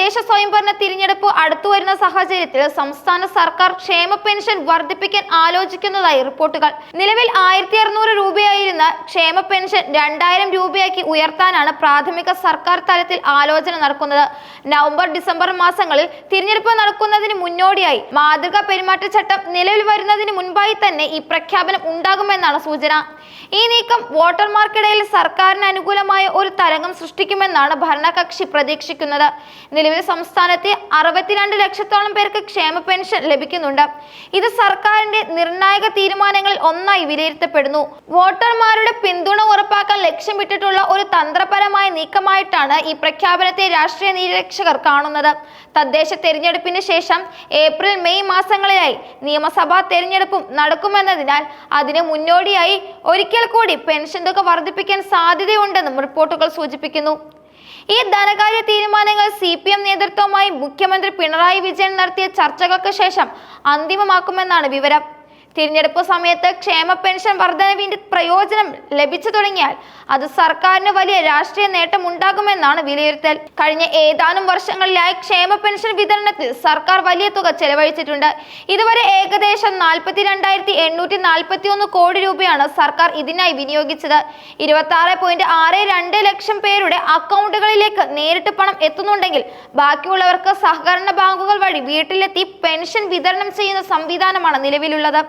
തദ്ദേശ സ്വയംഭരണ തിരഞ്ഞെടുപ്പ് അടുത്തുവരുന്ന സാഹചര്യത്തിൽ സംസ്ഥാന സർക്കാർ ക്ഷേമ പെൻഷൻ വർദ്ധിപ്പിക്കാൻ ആലോചിക്കുന്നതായി റിപ്പോർട്ടുകൾ. നിലവിൽ 1600 രൂപയായിരുന്ന ക്ഷേമ പെൻഷൻ 2000 രൂപയാക്കി ഉയർത്താനാണ് പ്രാഥമിക സർക്കാർ തലത്തിൽ ആലോചന നടക്കുന്നത്. നവംബർ-ഡിസംബർ മാസങ്ങളിൽ തിരഞ്ഞെടുപ്പ് നടക്കുന്നതിന് മുന്നോടിയായി മാതൃകാ പെരുമാറ്റച്ചട്ടം നിലവിൽ വരുന്നതിന് മുൻപായി തന്നെ ഈ പ്രഖ്യാപനം ഉണ്ടാകുമെന്നാണ് സൂചന. ഈ നീക്കം വോട്ടർമാർക്കിടയിൽ സർക്കാരിന് അനുകൂലമായ ഒരു തരംഗം സൃഷ്ടിക്കുമെന്നാണ് ഭരണകക്ഷി പ്രതീക്ഷിക്കുന്നത്. നിലവിൽ സംസ്ഥാനത്തെ 62 ലക്ഷത്തോളം പേർക്ക് ക്ഷേമ പെൻഷൻ ലഭിക്കുന്നുണ്ട്. ഇത് സർക്കാരിന്റെ നിർണായക തീരുമാനങ്ങളിൽ ഒന്നായി വിലയിരുത്തപ്പെടുന്നു. വോട്ടർമാരുടെ പിന്തുണ ഉറപ്പാക്കാൻ ലക്ഷ്യമിട്ടിട്ടുള്ള ഒരു തന്ത്രപരമായ നീക്കമായിട്ടാണ് ഈ പ്രഖ്യാപനത്തെ രാഷ്ട്രീയ നിരീക്ഷകർ കാണുന്നത്. തദ്ദേശ തെരഞ്ഞെടുപ്പിന് ശേഷം ഏപ്രിൽ-മെയ് മാസങ്ങളിലായി നിയമസഭാ തെരഞ്ഞെടുപ്പും നടക്കുമെന്നതിനാൽ അതിന് മുന്നോടിയായി ഒരിക്കൽ കൂടി പെൻഷൻ തുക വർദ്ധിപ്പിക്കാൻ സാധ്യതയുണ്ടെന്നും റിപ്പോർട്ടുകൾ സൂചിപ്പിക്കുന്നു. ഈ ധനകാര്യ തീരുമാനങ്ങൾ CPM നേതൃത്വവുമായി മുഖ്യമന്ത്രി പിണറായി വിജയൻ നടത്തിയ ചർച്ചകൾക്ക് ശേഷം അന്തിമമാക്കുമെന്നാണ് വിവരം. തിരഞ്ഞെടുപ്പ് സമയത്ത് ക്ഷേമ പെൻഷൻ വർധനവിന്റെ പ്രയോജനം ലഭിച്ചു തുടങ്ങിയാൽ അത് സർക്കാരിന് വലിയ രാഷ്ട്രീയ നേട്ടം ഉണ്ടാകുമെന്നാണ് വിലയിരുത്തൽ. കഴിഞ്ഞ ഏതാനും വർഷങ്ങളിലായി ക്ഷേമ പെൻഷൻ വിതരണത്തിൽ സർക്കാർ വലിയ തുക ചെലവഴിച്ചിട്ടുണ്ട്. ഇതുവരെ ഏകദേശം 42,841 കോടി രൂപയാണ് സർക്കാർ ഇതിനായി വിനിയോഗിച്ചത്. 26.62 ലക്ഷം പേരുടെ അക്കൗണ്ടുകളിലേക്ക് നേരിട്ട് പണം എത്തുന്നുണ്ടെങ്കിൽ ബാക്കിയുള്ളവർക്ക് സഹകരണ ബാങ്കുകൾ വഴി വീട്ടിലെത്തി പെൻഷൻ വിതരണം ചെയ്യുന്ന സംവിധാനമാണ് നിലവിലുള്ളത്.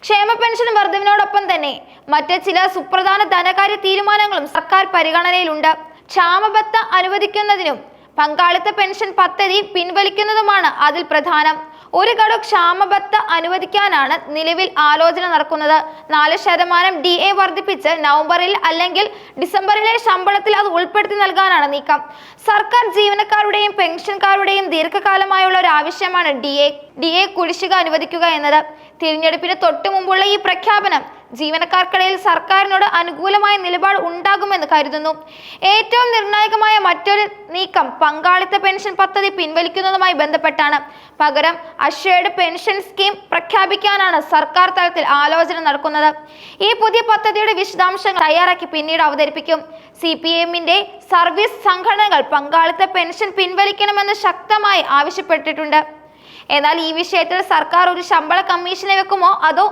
ക്ഷേമ പെൻഷൻ വർധനവിനോടൊപ്പം തന്നെ മറ്റ് ചില സുപ്രധാന ധനകാര്യ തീരുമാനങ്ങളും സർക്കാർ പരിഗണനയിലുണ്ട്. ക്ഷാമബത്ത അനുവദിക്കുന്നതിനും പങ്കാളിത്ത പെൻഷൻ പദ്ധതി പിൻവലിക്കുന്നതുമാണ് അതിൽ പ്രധാനം. ഒരു ഗഡു ക്ഷാമബത്ത അനുവദിക്കാനാണ് നിലവിൽ ആലോചന നടക്കുന്നത്. 4% DA വർദ്ധിപ്പിച്ച് നവംബറിൽ അല്ലെങ്കിൽ ഡിസംബറിലെ ശമ്പളത്തിൽ അത് ഉൾപ്പെടുത്തി നൽകാനാണ് നീക്കം. സർക്കാർ ജീവനക്കാരുടെയും പെൻഷൻകാരുടെയും ദീർഘകാലമായുള്ള ഒരു ആവശ്യമാണ് DA കുടിശ്ശിക അനുവദിക്കുക എന്നത്. തിരഞ്ഞെടുപ്പിന് തൊട്ടു മുമ്പുള്ള ഈ പ്രഖ്യാപനം ജീവനക്കാർക്കിടയിൽ സർക്കാരിനോട് അനുകൂലമായ നിലപാട് ഉണ്ടാകുമെന്ന് കരുതുന്നു. ഏറ്റവും നിർണായകമായ മറ്റൊരു നീക്കം പങ്കാളിത്ത പെൻഷൻ പദ്ധതി പിൻവലിക്കുന്നതുമായി ബന്ധപ്പെട്ടാണ്. പകരം അഷേർഡ് പെൻഷൻ സ്കീം പ്രഖ്യാപിക്കാനാണ് സർക്കാർ തലത്തിൽ ആലോചന നടക്കുന്നത്. ഈ പുതിയ പദ്ധതിയുടെ വിശദാംശങ്ങൾ തയ്യാറാക്കി പിന്നീട് അവതരിപ്പിക്കും. CPM-ന്റെ സർവീസ് സംഘടനകൾ പങ്കാളിത്ത പെൻഷൻ പിൻവലിക്കണമെന്ന് ശക്തമായി ആവശ്യപ്പെട്ടിട്ടുണ്ട്. എന്നാൽ ഈ വിഷയത്തിൽ സർക്കാർ ഒരു ശമ്പള കമ്മീഷനെ വെക്കുമോ അതോ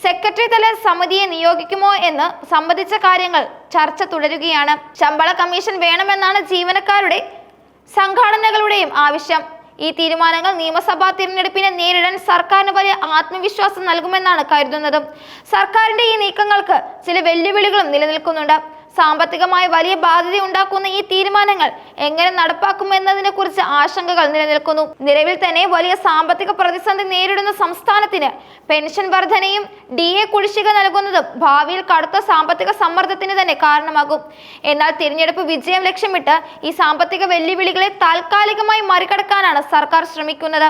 സെക്രട്ടറി തല സമിതിയെ നിയോഗിക്കുമോ എന്ന് സംബന്ധിച്ച കാര്യങ്ങൾ ചർച്ച തുടരുകയാണ്. ശമ്പള കമ്മീഷൻ വേണമെന്നാണ് ജീവനക്കാരുടെ സംഘടനകളുടെയും ആവശ്യം. ഈ തീരുമാനങ്ങൾ നിയമസഭാ തിരഞ്ഞെടുപ്പിനെ നേരിടാൻ സർക്കാരിന് വലിയ ആത്മവിശ്വാസം നൽകുമെന്നാണ് കരുതുന്നത്. സർക്കാരിന്റെ ഈ നീക്കങ്ങൾക്ക് ചില വെല്ലുവിളികളും നിലനിൽക്കുന്നുണ്ട്. സാമ്പത്തികമായ വലിയ ബാധ്യത ഉണ്ടാക്കുന്ന ഈ തീരുമാനങ്ങൾ എങ്ങനെ നടപ്പാക്കുമെന്നതിനെ കുറിച്ച് ആശങ്കകൾ നിലനിൽക്കുന്നു. നിലവിൽ തന്നെ വലിയ സാമ്പത്തിക പ്രതിസന്ധി നേരിടുന്ന സംസ്ഥാനത്തിന് പെൻഷൻ വർധനയും DA കുടിശ്ശിക നൽകുന്നതും ഭാവിയിൽ കടുത്ത സാമ്പത്തിക സമ്മർദ്ദത്തിന് തന്നെ കാരണമാകും. എന്നാൽ തിരഞ്ഞെടുപ്പ് വിജയം ലക്ഷ്യമിട്ട് ഈ സാമ്പത്തിക വെല്ലുവിളികളെ താൽക്കാലികമായി മറികടക്കാനാണ് സർക്കാർ ശ്രമിക്കുന്നത്.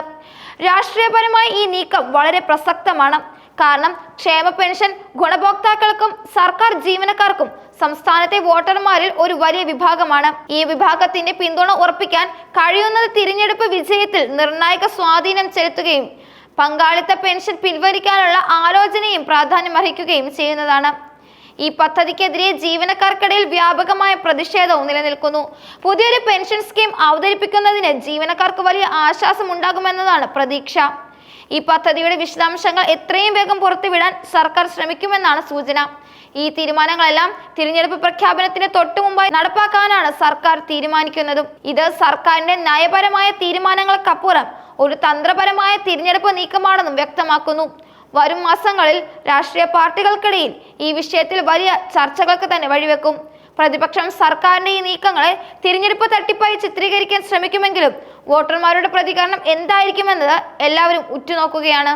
രാഷ്ട്രീയപരമായി ഈ നീക്കം വളരെ പ്രസക്തമാണ്. കാരണം ക്ഷേമ പെൻഷൻ ഗുണഭോക്താക്കൾക്കും സർക്കാർ ജീവനക്കാർക്കും സംസ്ഥാനത്തെ വോട്ടർമാരിൽ ഒരു വലിയ വിഭാഗമാണ്. ഈ വിഭാഗത്തിന്റെ പിന്തുണ ഉറപ്പിക്കാൻ കഴിയുന്നത് തിരഞ്ഞെടുപ്പ് വിജയത്തിൽ നിർണായക സ്വാധീനം ചെലുത്തുകയും പങ്കാളിത്ത പെൻഷൻ പിൻവലിക്കാനുള്ള ആലോചനയും പ്രാധാന്യമർഹിക്കുകയും ചെയ്യുന്നതാണ്. ഈ പദ്ധതിക്കെതിരെ ജീവനക്കാർക്കിടയിൽ വ്യാപകമായ പ്രതിഷേധവും നിലനിൽക്കുന്നു. പുതിയൊരു പെൻഷൻ സ്കീം അവതരിപ്പിക്കുന്നതിന് ജീവനക്കാർക്ക് വലിയ ആശ്വാസം ഉണ്ടാകുമെന്നതാണ് പ്രതീക്ഷ. ഈ പദ്ധതിയുടെ വിശദാംശങ്ങൾ എത്രയും വേഗം പുറത്തുവിടാൻ സർക്കാർ ശ്രമിക്കുമെന്നാണ് സൂചന. ഈ തീരുമാനങ്ങളെല്ലാം തിരഞ്ഞെടുപ്പ് പ്രഖ്യാപനത്തിന് തൊട്ടു മുമ്പായി നടപ്പാക്കാനാണ് സർക്കാർ തീരുമാനിക്കുന്നതും. ഇത് സർക്കാരിന്റെ നയപരമായ തീരുമാനങ്ങൾക്കപ്പുറം ഒരു തന്ത്രപരമായ തിരഞ്ഞെടുപ്പ് നീക്കമാണെന്നും വ്യക്തമാക്കുന്നു. വരും മാസങ്ങളിൽ രാഷ്ട്രീയ പാർട്ടികൾക്കിടയിൽ ഈ വിഷയത്തിൽ വലിയ ചർച്ചകൾക്ക് തന്നെ വഴിവെക്കും. പ്രതിപക്ഷം സർക്കാരിന്റെ ഈ നീക്കങ്ങളെ തിരഞ്ഞെടുപ്പ് തട്ടിപ്പായി ചിത്രീകരിക്കാൻ ശ്രമിക്കുമെങ്കിലും വോട്ടർമാരുടെ പ്രതികരണം എന്തായിരിക്കുമെന്നത് എല്ലാവരും ഉറ്റുനോക്കുകയാണ്.